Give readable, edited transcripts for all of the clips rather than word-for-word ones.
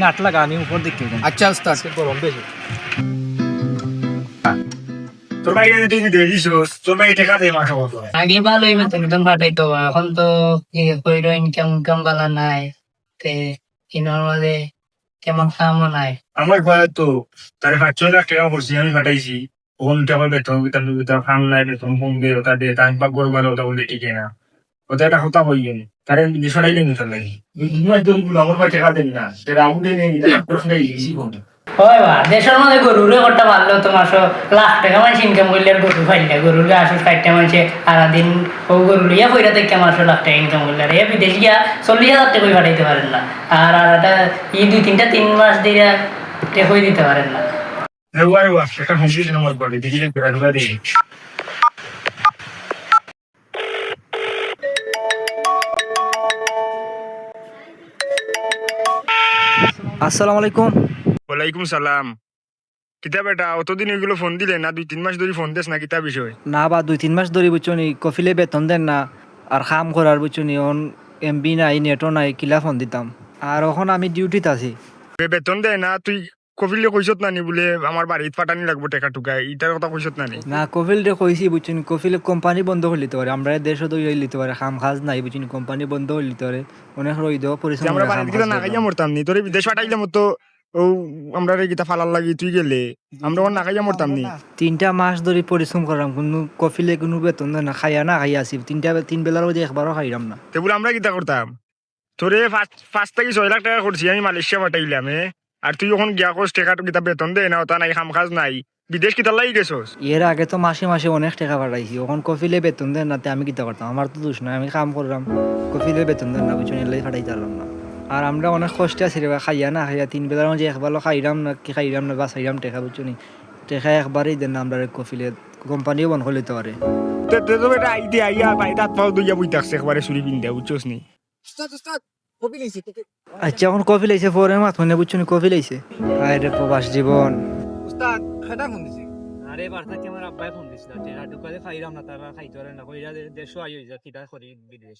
Nut লাগা, আমি উপর দিকে যাই। আচ্ছা স্টার্ট। গরম বেশি। তোর ভাই তুই দেখিস তোর ভাই টাকা দেয় মাসে কত? আগে ভালোই বেতন টেতন পাঠাইতো, এখন তো কইরো ইনকাম বালা নাই, তে ইনোর মধ্যে কেমন কামও নাই। আমার ভাই তো তার 5-6 লাখ টাকা করছি আমি পাঠাইছি, ওখান টাকা বেতন বেতন বেতন খাম নাই বেতন কমবে ওটা দিয়ে টাইম পাক করবো ওটা বলতে ঠিক না, ওটা একটা কথা হয়ে গেল তার বিদেশ পাঠাইলে নিতে লাগে আমার ভাই টাকা দেন না সেটা আমি দেয় প্রশ্ন ইসি কোন হয় বা দেশের মধ্যে গরুরে করতে পারলেও তো মাসো লাখ টাকা মানুষ ইনকাম করলে আর গরু পাইল না, গরুর গা আসো 60টা মানুষে সারাদিন ও গরু লিয়া পয়রা থেকে মাসো লাখ টাকা ইনকাম করলে আর বিদেশ গিয়া 40,000 টাকা পাঠাইতে পারেন না, আর একটা 2-3 মাস দিয়ে টেকই দিতে পারেন না। একটা কম্পিউটার আমার বলে দিদিলে ঘোরা দিই। আসসালামু আলাইকুম। ওয়ালাইকুম সালাম। কিতা বেটা অতদিন এগুলো ফোন দিলে না, 2-3 মাস ধরে ফোন দেস না, কিতা বিষয়? না বা 2-3 মাস ধরে বুঝছো নি, কফিলে বেতন দেন না আর কাম করার বুঝছো নি, অন এমবি নাই নেটও নাই, কিলা ফোন দিতাম। আর এখন আমি ডিউটিতে আছি। বেতন দেয় না, তুই কফিলে কইছত না নি বলে আমার বাড়িত পাঠানি লাগবো টাকা টুকা, ইটার কথা কইছত না নি? না কফিল রে কইছি বুঝছো নি, কফিলে কোম্পানি বন্ধ করে দিতে পারে, আমরা দেশও তো লিতে পারে, কাম কাজ নাই বুঝছো নি, কোম্পানি বন্ধ করে দিতে পারে, অনেক রই দেওয়া পরিশ্রম আমরা করে কাম বাড়িতে কাজ না করলাম। খাইয়া মরতাম নি, তোর বিদেশ পাঠাইলে মতো ও আমরা রে কিতা ফালার লাগি তুই গেলে আমরা ওর না খাইয়া মরতাম নি। 3টা মাস ধরে পরিশ্রম করলাম, কোনো কফিলে কোনো বেতন দেয় না, খাইয়া না খাইয়া আছি, 3 বেলার মধ্যে একবারও খাইলাম না। তেবুল আমরা কিতা করতাম? তোরে 5 থেকে 6 লাখ টাকা করছি আমি মালয়েশিয়া পাঠাইলাম আর তুই যখন গিয়া কোস টাকা কিতা বেতন দেয় না, ওটা নাই, কাম কাজ নাই, বিদেশ কিতা লাগি গেছস? এর আগে তো মাসে মাসে অনেক টাকা পাঠাইছি, এখন কফিলে বেতন দেন না, তে আমি কিতা করতাম? আমার তো দোষ নয়, আমি কাম করলাম, কফিলে বেতন দেন না বুঝছো, এলাই ফাটাই পারলাম না। আর আমরা অনেক কষ্টে আছি রে বা, খাইয়া না খাইয়া 3 বেলার মধ্যে একবারও খাইলাম না, কি খাইলাম না, বাঁচাইলাম টাকা বুঝছো নি, টাকা একবারই দেন না আমরা কফিলে, কোম্পানিও বন্ধ করে দিতে পারে। তে তো বেটা আইতে আইয়া বাইরে হাত পাও দুইয়া বই থাকছে একবারে চুরি পিন দেয়া বুঝছস নি? Start start. কপি লইছি। আচ্ছা এখন কফি লাইছে পরে মাথ মনে বুঝছো নি, কফি লাইছে। আয় রে প্রবাস জীবন। উস্তাদ হেডা ফোন দিছি। আরে বার্তা কি আমার আব্বাই ফোন দিছিল, টেরা ঢুকালে খাইলাম না, তারা খাইতে পারে না, কইরা দেশও আই হইছে, কিটা করি বিদেশ।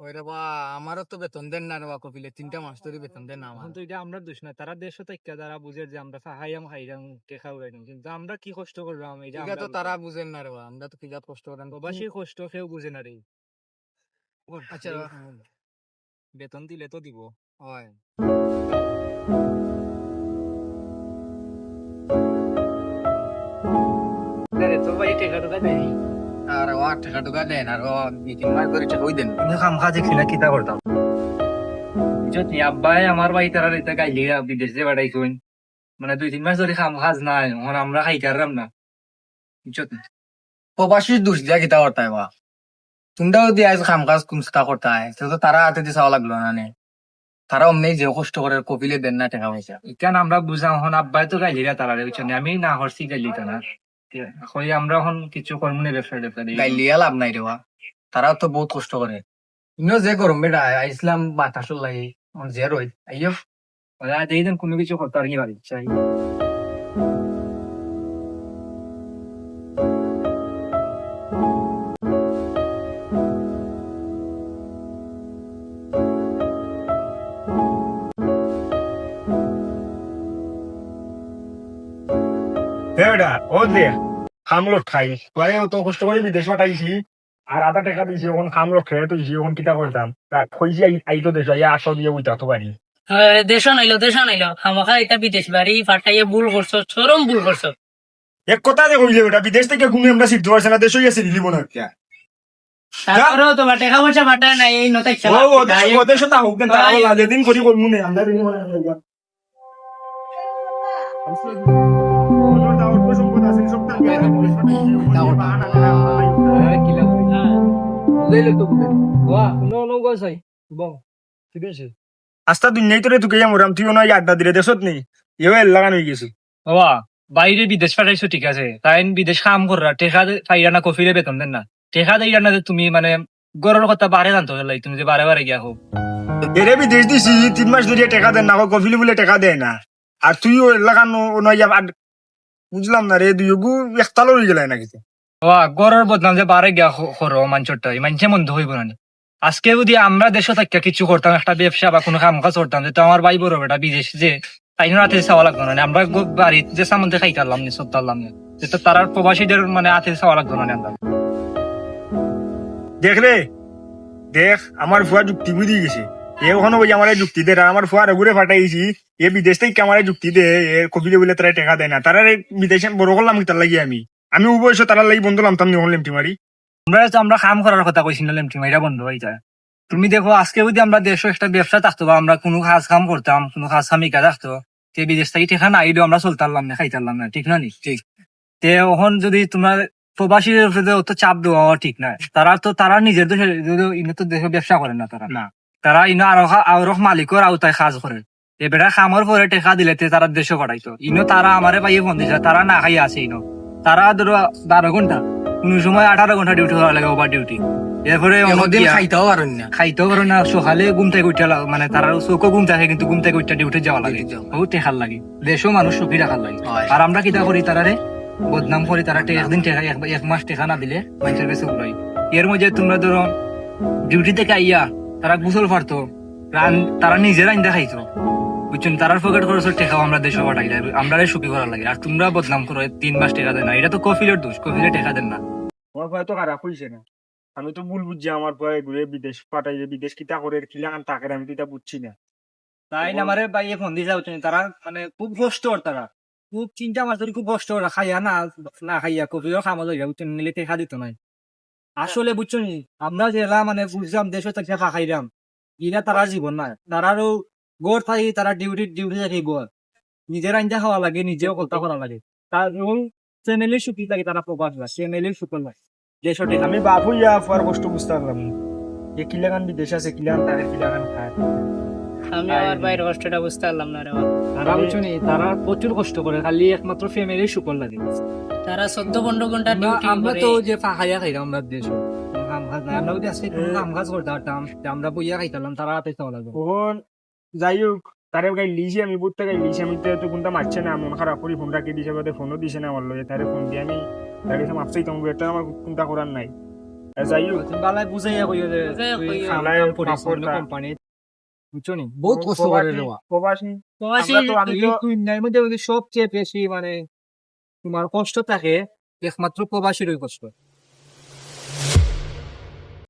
ওই রে বা আমারও তো বেতন দেন না রে বা, কপিলে 3টা মাস ধরে বেতন দেন না আমার। এখন তো এটা আমরা দোষ না, তারা দেশও থেকে তারা বুঝে যে আমরা খাইয়াম খাইলাম টেকা উড়াইলাম, কিন্তু আমরা কি কষ্ট করলাম এটা এটা তো তারা বুঝেন না রে বা, আমরা তো কিজাত কষ্ট করেন। প্রবাসী কষ্ট কেউ বুঝে না রে। আচ্ছা বেতন দিলে তো দিব। হয়। তোর ভাই টেকা টোকা দেয়, আর ও টাকা টুকা দেন আর ও 2-3 মাস ধরে টাকা ওই দেন। আমি কাম কাজ দেখছি না, কিতা করতাম যদি আব্বাই আমার ভাই তারা এটা গাইলি বিদেশ যে বাড়াইছুন, মানে 2-3 মাস ধরে কাম কাজ নাই, এখন আমরা খাইতে পারলাম না বুঝছো। প্রবাসীর দোষ দিয়া কিতা করতাই বা, তোমরাও দিয়ে আজ কাম কাজ কুমস্তা করতাই, তো তারা হাতে দিয়ে চাওয়া লাগলো না নে, তারা অমনি যে কষ্ট করে কপিলে দেন না টাকা পয়সা। কেন আমরা বুঝলাম, এখন আব্বাই তো গাইলি তারা বুঝছো, আমি না হরছি গাইলি না, এখন আমরা এখন কিছু কর্ম নেই, ব্যবসা গাইলিয়া লাভ নাই রে বা, তারাও তো বহুত কষ্ট করে। ইনো যে গরম বেটা আইসলাম বাতাস লাগে যে রই আইয়ো। দিন কোনো কিছু করতে আর কি পারি চাই। হে বেটা ও দে খামলো খাই তোরে অত কষ্ট করে বিদেশ পাঠাইছি আর আধা টাকা দিয়েছি, ওখান খামলো খেয়ে তুই ওখান কিতা করতাম কইছি আইতো দেশ আইয়া আসো দিয়ে বইতা তো পারি। দেশ নাইলো খামাখা এটা বিদেশ বাড়ি ফাটাইয়া ভুল করছো, চরম ভুল করছো। এক কথা যে কইলে বেটা বিদেশ থেকে ঘুমিয়ে আমরা শিখতে পারছি না, দেশই আছে নিলিব না। তারপরেও তোমার টাকা পয়সা ফাটায় না, এই নতাই ওদের সাথে হোক না, তারা যেদিন করি করবো না আমরা দিন আস্তা দুনিয়াই তোরে তুকে মরাম, তুইও নয় আড্ডা দিলে দেশত নেই এও লাগানো হয়ে গেছে। বাবা বাইরে বিদেশ পাঠাইছো ঠিক আছে, তাই বিদেশ কাম করা টেকা পাইরা না, কফিলে বেতন দেন না, টেকা দেই না, তুমি মানে গরুর কথা বারে জানতো তুমি যে বারে বারে গিয়া হোক। এরে বিদেশ দিছি 3 মাস ধরে টাকা দেন না, কফিলি বলে টাকা দেয় না, আর তুইও লাগানো নয় বুঝলাম না রে, দুই গু একতালো হয়ে গেলাই না কিছু। বাবা গরুর বদনাম যে বারে গিয়া করো মাঞ্চরটা, মানছে মন্দ হইব না। আজকে যদি আমরা দেশে থাকি কিছু করতাম, একটা ব্যবসা বা কোনো কাম কাজ করতাম, তো আমার ভাই বড় বেটা বিদেশ যে তাই রাতে চাওয়া লাগতো না, আমরা বাড়িতে যে সামনে খাইতে পারলাম না, সব পারলাম না, তো তারা প্রবাসীদের মানে হাতে চাওয়া লাগতো না আমরা। দেখ রে, দেখ আমার ফুয়া যুক্তি বুঝি গেছে। এ ওখানে ওই আমার যুক্তি দে, আর আমার ফুয়ার ঘুরে ফাটাইছি, এ বিদেশ থেকে আমার যুক্তি দে, এ কবিলে বলে তারা টেকা দেয় না, তারা বিদেশে বড় করলাম কি তার লাগি আমি উবয়স তারা লাগি বন্ধু লামতাম নি হলাম মারি। আমরা কাম করার কথা কইছিলাম, এটা বন্ধ হয়ে যায়। তুমি দেখো আজকে যদি আমরা দেশে একটা ব্যবসা থাকতো বা আমরা কোনো কাজ কাম করতাম, কোনো কাজ কামিকা থাকতো, তে বিদেশ থেকে টেকা না আইলেও আমরা চলতে পারলাম না, খাইতে পারলাম না, ঠিক না নি? ঠিক। তে এখন যদি তোমার প্রবাসীদের উপরে অত চাপ দেওয়া ঠিক না, তারা নিজের দেশে ইনে তো দেশে ব্যবসা করে না, তারা না। তারা ইনো আরো মালিকর আওতায় কাজ করে। এবারে খামর পরে টেকা দিলে তারা দেশে পাঠাইতো, ইনো তারা আমারে পাইয়ে ফোন দিছে, তারা না খাই আছে ইনো, তারা ধরো 12 ঘন্টা, কোন সময় 18 ঘন্টা ডিউটি করা লাগে, ওভার ডিউটি। এরপরে অন্যদিন খাইতেও পারেন না। খাইতেও পারো না, সকালে ঘুম থেকে উঠতে মানে তারা চোখও ঘুম থাকে, কিন্তু ঘুম থেকে উঠতে ডিউটি যাওয়া লাগে, বহুত টেকার লাগে, দেশও মানুষ সুখী রাখার লাগে। হয়। আর আমরা কিতা করি, তারারে বদনাম করি, তারা একদিন টেকা এক মাস টেকা না দিলে মানুষের কাছে উড়াই। এর মধ্যে তোমরা ধরো ডিউটি থেকে আইয়া তারা গোসল পারতো, তারা নিজেরা আইন্দা খাইতো, বুঝছেন? তারার পকেট খরচের টেকাও আমরা দেশে পাঠাই, আমরা সুখী করার লাগে। আর তোমরা বদনাম করো 3 মাস টেকা দেয় না, এটা তো কফিলের দোষ, কফিলে টেকা দেন না। আমার ভয় তো খারাপ হয়েছে না, আমি তো ভুল বুঝছি, আমার ভয় ঘুরে বিদেশ পাঠাই, বিদেশ কিতা করে খিলান তাকে আমি তো এটা বুঝছি না। তাই না আমারে বাইয়ে ফোন দিয়ে যাচ্ছেন, তারা মানে খুব কষ্ট ওর, তারা খুব চিন্তা মাছ খুব কষ্ট ওরা, খাইয়া না খাইয়া কফিও খামা লইয়া, বুঝছেন? নিলে টেকা দিত নাই। আসলে বুঝছো নি, আমরা যেলা মানে বুঝলাম দেশে থেকে খাইলাম, ইরা তারা জীবন না, তারারও গোর থাকি, তারা ডিউটি থাকিব, নিজের আঞ্জা খাওয়া লাগে, নিজেও কলতা করা লাগে, তার চ্যানেলের সুখী লাগে, তারা প্রকাশ লাগে, চ্যানেলের সুখ লাগে দেশে টেকা। আমি বাপ হইয়া ফুয়ার কষ্ট বুঝতে পারলাম না, যে কিলাগান বিদেশ আছে, কিলাগান তাকে কিলাগান খায়। আমি আমার ভাইয়ের কষ্টটা বুঝতে পারলাম না রে বাবা। তারা বুঝছো নি, তারা প্রচুর কষ্ট করে, খালি একমাত্র ফ্যামিলির শুকর লাগে। তারা 14-15 ঘন্টা ডিউটি আমরা করে। তো যে খাইয়া খাইলাম আমরা দেশ কাম কাজ নাই, আমরা যদি আজকে কোনো কাম কাজ করতে পারতাম, আমরা বইয়া খাইতাম, তারা হাতে চাওয়া লাগবে। তখন যাই হোক, তারে গাই লিছি, আমি বুঝতে গাই লিছি, আমি তো কোনটা মারছে না, মন খারাপ করি ফোনটা কে দিছে, বাদে ফোনও দিছে না আমার লগে, তারে ফোন দিয়ে আমি তার কাছে মাপসাই তোমার এটা আমার কোনটা করার নাই। আর যাই হোক, বালাই বুঝাইয়া কইও যে বুঝাইয়া তুই কইও। কাম বালাই কাম করিস পাপড় অন্য তা। কোম্পানিতে, বুঝছো নি? বহুত কষ্ট করে রে বাবা। প্রবাসী প্রবাসী আমি এই তো দুনিয়ার মধ্যে যদি সবচেয়ে বেশি মানে তোমার কষ্ট থাকে, একমাত্র প্রবাসীরই কষ্ট।